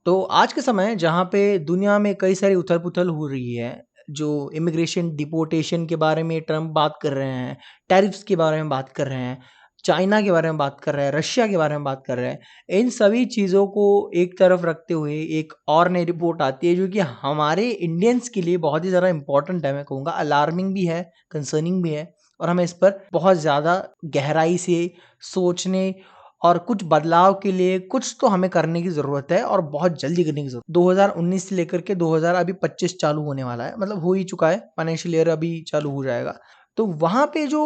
तो आज के समय जहाँ पे दुनिया में कई सारी उथल-पुथल हो रही है, जो इमिग्रेशन डिपोर्टेशन के बारे में ट्रम्प बात कर रहे हैं, टैरिफ्स के बारे में बात कर रहे हैं, चाइना के बारे में बात कर रहे हैं, रशिया के बारे में बात कर रहे हैं। इन सभी चीज़ों को एक तरफ रखते हुए एक और नई रिपोर्ट आती है जो कि हमारे इंडियंस के लिए बहुत ही ज़्यादा इम्पोर्टेंट है, मैं कहूँगा अलार्मिंग भी है, कंसर्निंग भी है और हमें इस पर बहुत ज़्यादा गहराई से सोचने और कुछ बदलाव के लिए कुछ तो हमें करने की ज़रूरत है और बहुत जल्दी करने की ज़रूरत है। 2019 से लेकर के 2000 अभी 25 चालू होने वाला है, मतलब हो ही चुका है, फाइनेंशियल ईयर अभी चालू हो जाएगा। तो वहाँ पे जो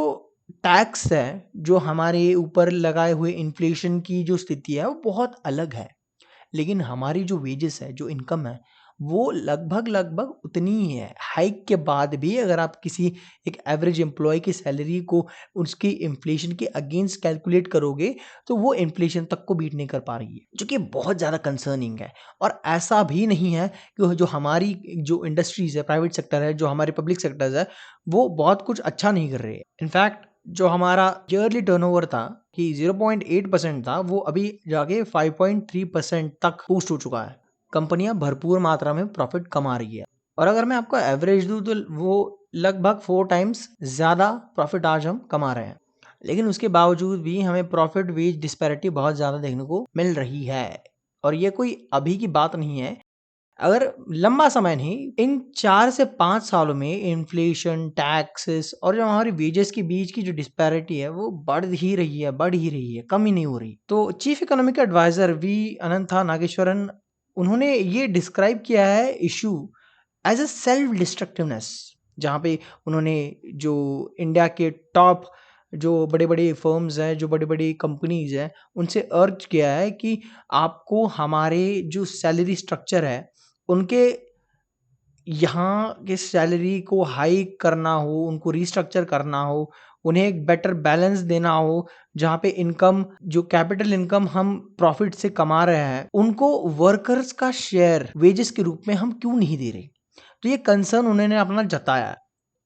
टैक्स है, जो हमारे ऊपर लगाए हुए इन्फ्लेशन की जो स्थिति है, वो बहुत अलग है। लेकिन हमारी जो वेजेस है, जो इनकम है, वो लगभग-लगभग उतनी ही है। हाइक के बाद भी अगर आप किसी एक एवरेज एम्प्लॉयी की सैलरी को उसकी इन्फ्लेशन के अगेंस्ट कैलकुलेट करोगे, तो वो इन्फ्लेशन तक को बीट नहीं कर पा रही है, जो कि बहुत ज़्यादा कंसर्निंग है। और ऐसा भी नहीं है कि जो हमारी जो इंडस्ट्रीज़ है, प्राइवेट सेक्टर है, जो हमारे पब्लिक सेक्टर्स है, वो बहुत कुछ अच्छा नहीं कर रहे हैं। इनफैक्ट जो हमारा ईयरली टर्नओवर था कि 0.8% था, वो अभी जाके 5.3% तक बूस्ट हो चुका है। कंपनियां भरपूर मात्रा में प्रॉफिट कमा रही है और अगर मैं आपको एवरेज दूं तो वो लगभग 4 टाइम्स ज़्यादा प्रॉफिट आज हम कमा रहे हैं। लेकिन उसके बावजूद भी हमें प्रॉफिट वेज डिस्पैरिटी बहुत ज़्यादा देखने को मिल रही है और ये कोई अभी की बात नहीं है। अगर लंबा समय नहीं, इन 4 से 5 सालों में इन्फ्लेशन, टैक्सेस और जो हमारी वेजेस के बीच की जो डिस्पैरिटी है, वो बढ़ ही रही है, कम ही नहीं हो रही। तो chief economic adviser V Anantha Nageswaran, उन्होंने ये डिस्क्राइब किया है issue as a self destructiveness, जहाँ पे उन्होंने जो इंडिया के टॉप जो बड़े-बड़े फर्म्स हैं, जो बड़ी-बड़ी कंपनीज़ हैं, उनसे अर्ज किया है कि आपको हमारे जो सैलरी स्ट्रक्चर है, उनके यहाँ के सैलरी को हाइक करना हो, उनको रीस्ट्रक्चर करना हो, उन्हें एक बेटर बैलेंस देना हो, जहाँ पे इनकम जो कैपिटल इनकम हम प्रॉफ़िट से कमा रहे हैं, उनको वर्कर्स का शेयर वेजेस के रूप में हम क्यों नहीं दे रहे? तो ये कंसर्न उन्होंने अपना जताया है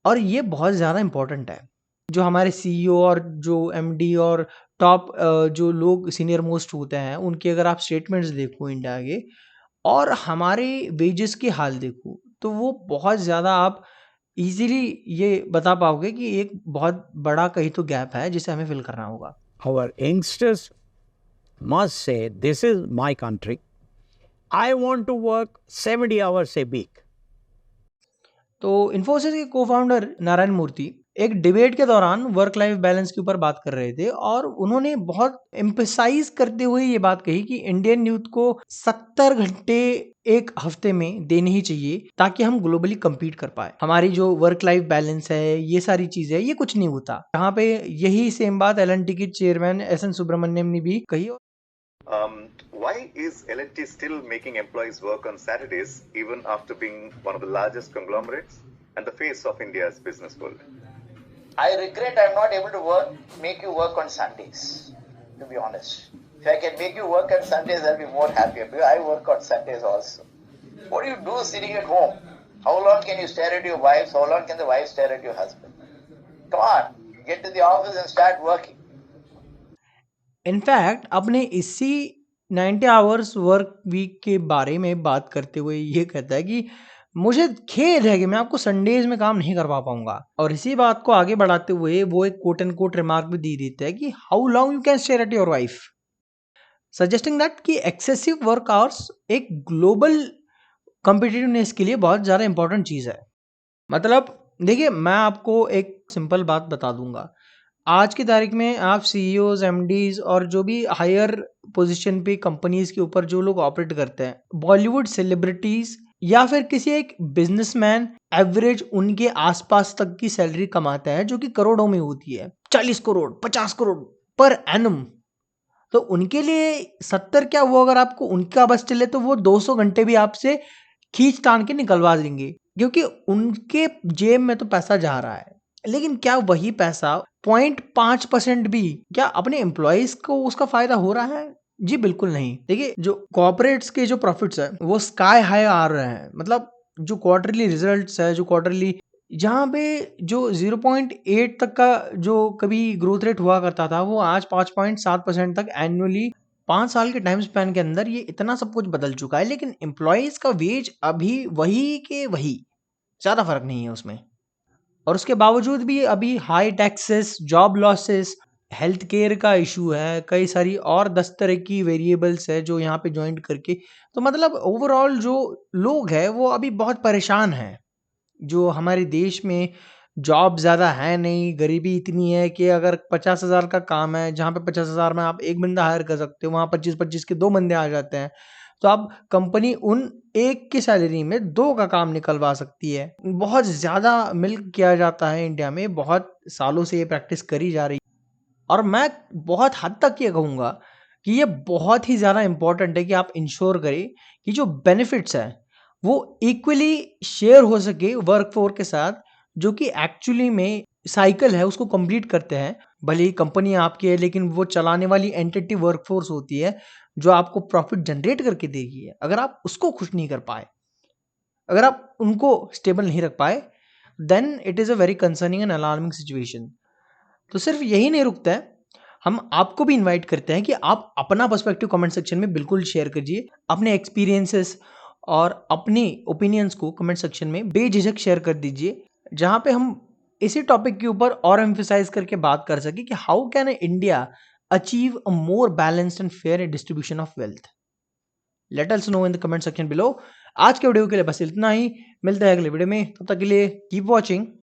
और ये बहुत ज़्यादा इम्पोर्टेंट है। जो हमारे सीईओ और जो एमडी और टॉप जो लोग सीनियर मोस्ट होते हैं, उनकी अगर आप स्टेटमेंट्स देखो इंडिया के और हमारे वेजेस के हाल देखो, तो वो बहुत ज़्यादा आप ईज़िली ये बता पाओगे कि एक बहुत बड़ा कहीं तो गैप है जिसे हमें फिल करना होगा। Our youngsters must say, this is my country. I want to work 70 hours a week. तो इन्फोसिस के को-फाउंडर नारायण मूर्ति एक डिबेट के दौरान वर्क लाइफ बैलेंस के ऊपर बात कर रहे थे और उन्होंने बहुत एम्फसाइज करते हुए ये बात कही कि इंडियन यूथ को 70 घंटे एक हफ्ते में देने ही चाहिए ताकि हम ग्लोबली compete कर पाए। हमारी जो वर्क लाइफ बैलेंस है, ये सारी चीजें, ये कुछ नहीं होता। यहाँ पे यही सेम बात एल&टी के चेयरमैन एस.एन. सुब्रमण्यम ने भी कही। Why is L&T still making employees work on Saturdays even after being one of the largest conglomerates and the face of India's business world? I regret I'm not able to make you work on Sundays, to be honest. If I can make you work on Sundays, I'll be more happier because I work on Sundays also. What do you do sitting at home? How long can you stare at your wives? How long can the wife stare at your husband? Come on, get to the office and start working. In fact अपने इसी 90 hours work week के बारे में बात करते हुए ये कहता है कि मुझे खेद है कि मैं आपको संडेज में काम नहीं करवा पाऊंगा। और इसी बात को आगे बढ़ाते हुए वो एक कोट एंड कोट रिमार्क भी दे देता है कि how long you can stare at your wife, suggesting that कि एक्सेसिव वर्क आवर्स एक ग्लोबल कॉम्पिटिटिवनेस के लिए बहुत ज़्यादा इंपॉर्टेंट चीज़ है। मतलब देखिए, मैं आपको एक सिंपल बात बता दूंगा। आज की तारीख में आप सीईओज, एमडीज और जो भी हायर पोजीशन पे कंपनीज के ऊपर जो लोग ऑपरेट करते हैं, बॉलीवुड सेलिब्रिटीज या फिर किसी एक बिजनेसमैन एवरेज उनके आसपास तक की सैलरी कमाता है, जो कि करोड़ों में होती है, 40 करोड़, 50 करोड़ पर एनम। तो उनके लिए 70 क्या, वो अगर आपको उनका बस चले तो वो 200 घंटे भी आपसे खींच तान के निकलवा देंगे, क्योंकि उनके जेब में तो पैसा जा रहा है। लेकिन क्या वही पैसा 0.5% भी क्या अपने एम्प्लॉइज को उसका फायदा हो रहा है? जी बिल्कुल नहीं। देखिए, जो कॉर्पोरेट्स के जो प्रॉफिट्स है वो स्काई हाई आ रहे हैं। मतलब जो क्वार्टरली रिजल्ट्स है, जो क्वार्टरली जहाँ पे जो 0.8 तक का जो कभी ग्रोथ रेट हुआ करता था, वो आज 5.7% तक एनुअली 5 साल के टाइम स्पैन के अंदर ये इतना सब कुछ बदल चुका है, लेकिन एम्प्लॉइज़ का वेज अभी वही के वही, ज़्यादा फ़र्क नहीं है उसमें। और उसके बावजूद भी अभी high taxes, job losses, health care का इशू है, कई सारी और 10 तरह की वेरिएबल्स है जो यहाँ पे जॉइंट करके, तो मतलब ओवरऑल जो लोग हैं वो अभी बहुत परेशान हैं। जो हमारे देश में जॉब ज़्यादा है नहीं, गरीबी इतनी है कि अगर 50,000 का काम है, जहाँ पे 50,000 में आप 1 बंदा हायर कर सकते हो, वहाँ 25-25 के 2 बंदे आ जाते हैं। तो अब कंपनी उन एक की सैलरी में 2 का काम निकलवा सकती है। बहुत ज़्यादा मिल्क किया जाता है इंडिया में, बहुत सालों से ये प्रैक्टिस करी जा रही है। और मैं बहुत हद तक ये कहूँगा कि ये बहुत ही ज़्यादा इम्पोर्टेंट है कि आप इंश्योर करें कि जो बेनिफिट्स हैं, वो इक्वली शेयर हो सके वर्कफ़ोर्स के साथ, जो कि एक्चुअली में साइकिल है उसको कंप्लीट करते हैं। भले ही कंपनी आपकी है, लेकिन वो चलाने वाली एंटिटी वर्कफ़ोर्स होती है, जो आपको प्रॉफ़िट जनरेट करके देगी है। अगर आप उसको खुश नहीं कर पाए, अगर आप उनको स्टेबल नहीं रख पाए, then it is a very concerning and alarming situation. तो सिर्फ यही नहीं रुकता है, हम आपको भी इनवाइट करते हैं कि आप अपना पर्सपेक्टिव कमेंट सेक्शन में बिल्कुल शेयर कीजिए। अपने एक्सपीरियंसेस और अपनी ओपिनियंस को कमेंट सेक्शन में बेझिझक शेयर कर दीजिए, जहाँ पे हम इसी टॉपिक के ऊपर और एम्फसाइज करके बात कर सकें कि how can India achieve a more balanced and fair distribution of wealth. Let us know in the comment section below. आज के वीडियो के लिए बस इतना ही, मिलते हैं अगले वीडियो में, तब तक के लिए कीप वॉचिंग